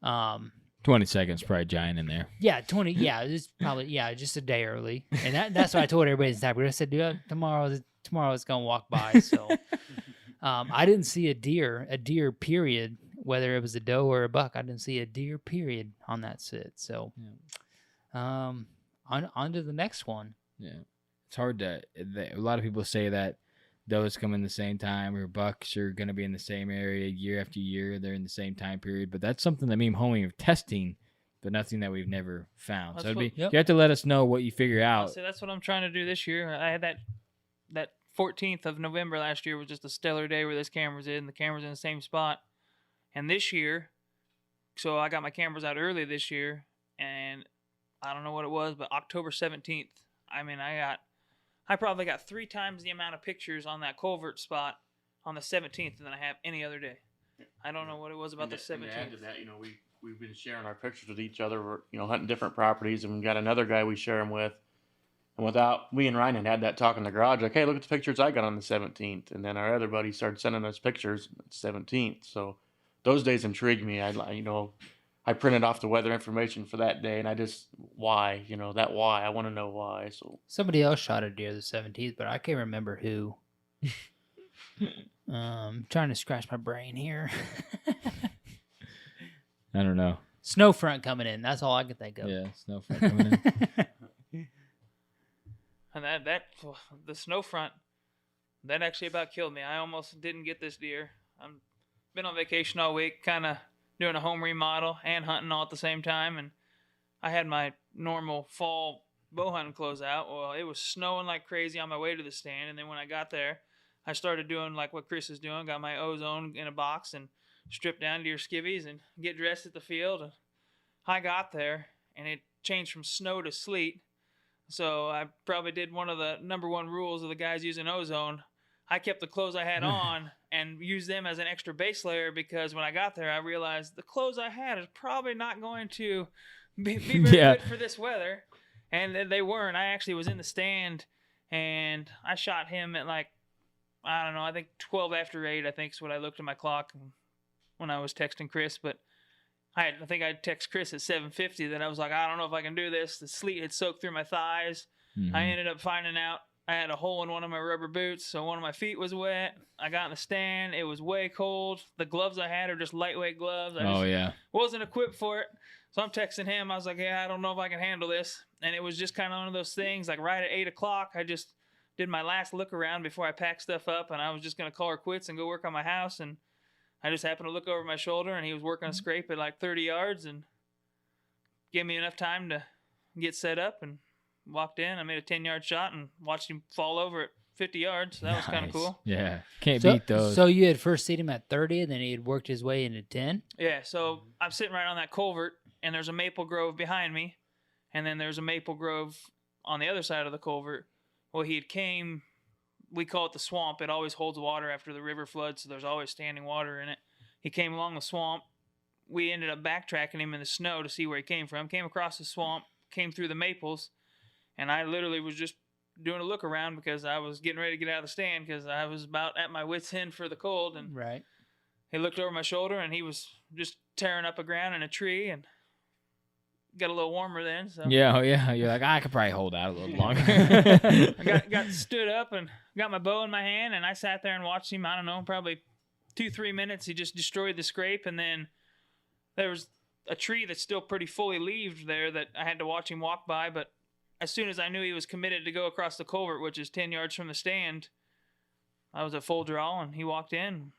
20 seconds, probably giant in there. yeah, 20. Yeah, it's probably just a day early, and that's what I told everybody in Cyber. I said, dude, tomorrow it's gonna walk by. So I didn't see a deer period, whether it was a doe or a buck. I didn't see a deer period on that sit. So on to the next one. Yeah. It's hard to. A lot of people say that does come in the same time, or bucks are going to be in the same area year after year. They're in the same time period, but that's something that me and homie are testing, but nothing that we've never found. That's So what- you have to let us know what you figure out. So that's what I'm trying to do this year. I had that 14th of November last year was just a stellar day where this camera's in. The camera's in the same spot. And this year, so I got my cameras out early this year, and I don't know what it was, but October 17th, I probably got 3 times the amount of pictures on that culvert spot on the 17th than I have any other day. I don't know what it was about the 17th. And to add to that, we've been sharing our pictures with each other. We're, hunting different properties, and we've got another guy we share them with. And we and Ryan had that talk in the garage, like, hey, look at the pictures I got on the 17th. And then our other buddy started sending us pictures on the 17th. So those days intrigued me. I printed off the weather information for that day, and I just, why, I want to know why. So Somebody else shot a deer the 17th, but I can't remember who. Trying to scratch my brain here. I don't know. Snow front coming in. That's all I can think of. Yeah, snowflake coming in. And the snow front, that actually about killed me. I almost didn't get this deer. I've been on vacation all week, kind of doing a home remodel and hunting all at the same time, and I had my normal fall bow hunting clothes out. Well, it was snowing like crazy on my way to the stand, and then when I got there, I started doing like what Chris is doing, got my ozone in a box and stripped down to your skivvies and get dressed at the field. And I got there, and it changed from snow to sleet. So I probably did one of the number one rules of the guys using ozone. I kept the clothes I had on and used them as an extra base layer because when I got there, I realized the clothes I had is probably not going to be very good for this weather. And they weren't. I actually was in the stand, and I shot him at I think 12 after 8, I think is what I looked at my clock when I was texting Chris. But I think I text Chris at 7:50 that I was like, I don't know if I can do this. The sleet had soaked through my thighs. Mm-hmm. I ended up finding out I had a hole in one of my rubber boots, so one of my feet was wet. I got in the stand. It was way cold. The gloves I had are just lightweight gloves. I wasn't equipped for it. So I'm texting him. I was like, I don't know if I can handle this. And it was just kind of one of those things, like right at 8 o'clock, I just did my last look around before I packed stuff up, and I was just going to call her quits and go work on my house. And I just happened to look over my shoulder, and he was working a scrape at like 30 yards and gave me enough time to get set up and walked in. I made a 10-yard shot and watched him fall over at 50 yards. So that was kind of cool. Yeah, can't beat those. So you had first seen him at 30, and then he had worked his way into 10? Yeah, so I'm sitting right on that culvert, and there's a maple grove behind me, and then there's a maple grove on the other side of the culvert. Well, he came, we call it the swamp. It always holds water after the river floods, so there's always standing water in it. He came along the swamp. We ended up backtracking him in the snow to see where he came from. Came across the swamp, came through the maples, and I literally was just doing a look around because I was getting ready to get out of the stand because I was about at my wit's end for the cold. And right. He looked over my shoulder, and he was just tearing up a ground in a tree. And got a little warmer then. So Yeah, you're like, I could probably hold out a little longer. I got stood up and got my bow in my hand, and I sat there and watched him. I don't know, probably 2-3 minutes. He just destroyed the scrape, and then there was a tree that's still pretty fully leaved there that I had to watch him walk by. But as soon as I knew he was committed to go across the culvert, which is 10 yards from the stand, I was at full draw, and he walked in.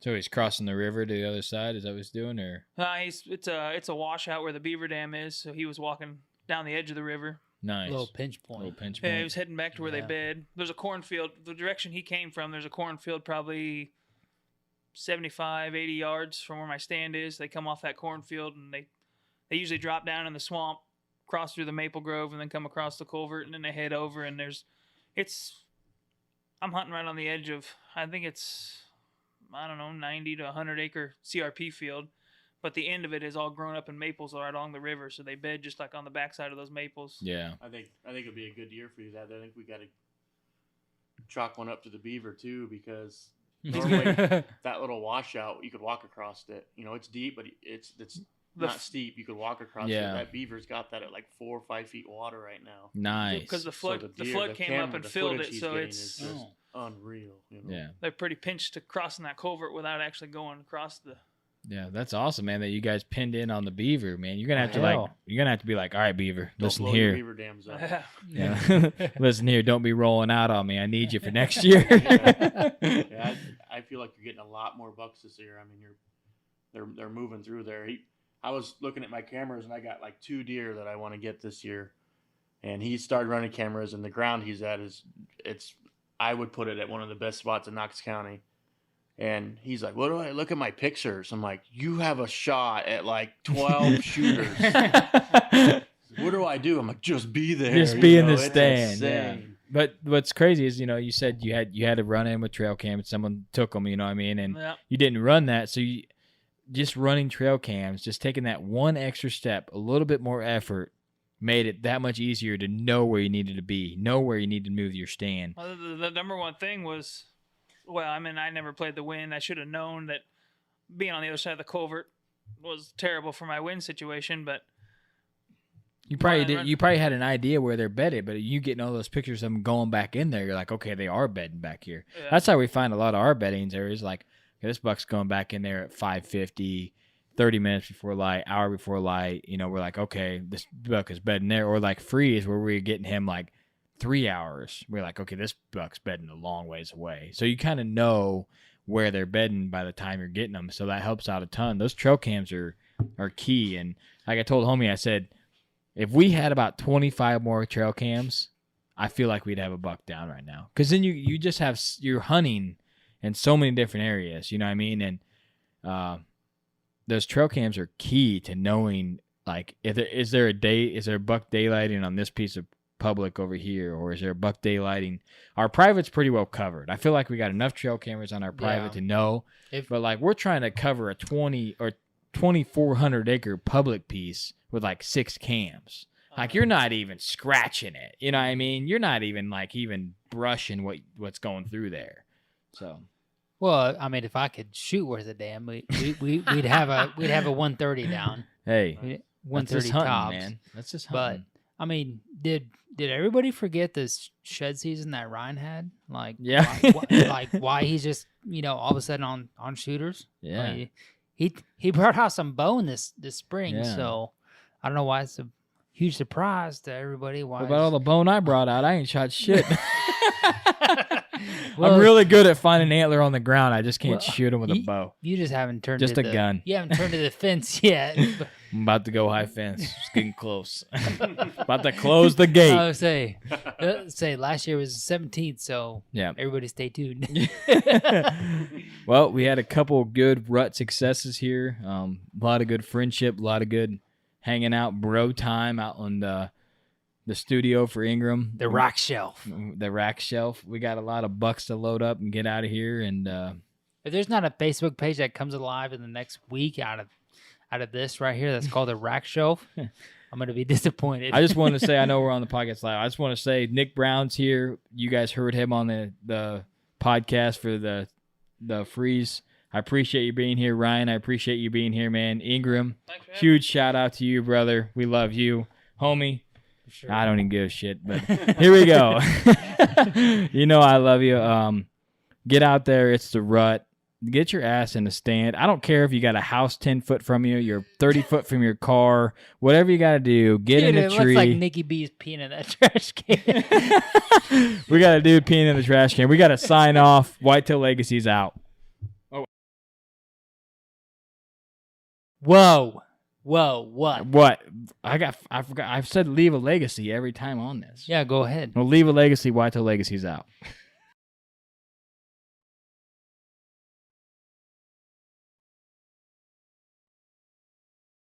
So he's crossing the river to the other side. Is that what he's doing, or It's a washout where the beaver dam is, so he was walking down the edge of the river. nice Little pinch point. little pinch Yeah, point? he was heading back to where they Yeah. bed. There's a cornfield. The direction he came from, there's a cornfield probably 75, 80 yards from where my stand is. They come off that cornfield, and they usually drop down in the swamp, cross through the maple grove, and then come across the culvert, and then they head over. And I'm hunting right on the edge of, I think it's, I don't know, 90 to 100 acre CRP field. But the end of it is all grown up in maples right along the river, so they bed just like on the backside of those maples. Yeah. I think it'd be a good year for you. I think we got to chalk one up to the beaver too, because normally that little washout you could walk across it. You know, it's deep, but it's not steep. You could walk across it. Yeah. That beaver's got that at like 4 or 5 feet water right now. Nice. Because the So flood, the flood came up and the filled footage it, he's so getting it's is just unreal. You know? yeah. they're pretty pinched to crossing that culvert without actually going across the. Yeah, that's awesome, man, that you guys pinned in on the beaver, man. You're gonna have to Hell. be like, all right, beaver, Don't listen blow your here. beaver dams up. Yeah. Listen here, don't be rolling out on me. I need you for next year. Yeah, I feel like you're getting a lot more bucks this year. I mean, they're moving through there. I was looking at my cameras, and I got like 2 deer that I want to get this year. And he started running cameras, and the ground he's at I would put it at one of the best spots in Knox County. And he's like, "What do I look at my pictures?" I'm like, "You have a shot at like 12 shooters. What do I do?" I'm like, "Just be there. Just be in the It's stand." Yeah. insane. But what's crazy is, you said you had to run in with trail cam and someone took them, you know what I mean? And Yeah. you didn't run that. So you just running trail cams, just taking that one extra step, a little bit more effort, made it that much easier to know where you needed to be, know where you needed to move your stand. Well, the number one thing was, well, I mean, I never played the wind. I should have known that being on the other side of the culvert was terrible for my wind situation, but You probably Run. did. You probably had an idea where they're bedded, but you getting all those pictures of them going back in there, you're like, okay, they are bedding back here. yeah. That's how we find a lot of our beddings areas. Like, okay, this buck's going back in there at 5:50, 30 minutes before light, hour before light. We're like, okay, this buck is bedding there. Or like Freeze, where we're getting him like 3 hours. We're like, okay, this buck's bedding a long ways away. So you kind of know where they're bedding by the time you're getting them. So that helps out a ton. Those trail cams are key. And like I told homie, I said, if we had about 25 more trail cams, I feel like we'd have a buck down right now. Because then you just have, you're hunting in so many different areas, you know what I mean? And those trail cams are key to knowing, like, is there a buck daylighting on this piece of public over here, or is there a buck daylighting? Our private's pretty well covered. I feel like we got enough trail cameras on our private Yeah. to know. If- But like, we're trying to cover a 20 or 2,400 acre public piece with like 6 cams. Like, you're not even scratching it. You know what I mean? You're not even like brushing what's going through there. So Well, I mean, if I could shoot worth a damn, we'd have a 130 down, hey, that's 130 just hunting, tops. man. That's just But hunting. I mean, did everybody forget this shed season that Ryan had? Like, Yeah. why he's just all of a sudden on shooters? Yeah. Like, he brought out some bone this spring, Yeah. so I don't know why it's a huge surprise to everybody. Why? What about all the bone I brought out? I ain't shot shit. Well, I'm really good at finding antler on the ground. I just can't Well, shoot him with a bow. You just haven't turned Just to a gun. You haven't turned to the fence yet. I'm about to go high fence. It's getting close. About to close the gate. I would say last year was the 17th, so Yeah. everybody stay tuned. Well, we had a couple good rut successes here. A lot of good friendship, a lot of good hanging out, bro time out on the studio for Ingram. The rock shelf. The rack shelf. We got a lot of bucks to load up and get out of here. And If there's not a Facebook page that comes alive in the next week out of this right here, that's called the rack shelf, I'm gonna be disappointed. I just wanted to say, I know we're on the podcast live. I just want to say Nick Brown's here. You guys heard him on the podcast for the Freeze I appreciate you being here, Ryan. I appreciate you being here, man. Ingram, Thanks for having huge shout out to you, brother. We love you, homie. Sure. I don't even give a shit, but here we go. You know I love you. Get out there. It's the rut. Get your ass in the stand. I don't care if you got a house 10 foot from you, you're 30 foot from your car, whatever you got to do. Get in the It tree. looks like Nikki B's peeing in that trash can. We got a dude peeing in the trash can. We got to sign off. Whitetail Legacy's out. Whoa, what? What? I forgot. I've said leave a legacy every time on this. Yeah, go ahead. Well, leave a legacy. Whitetail Legacy's out.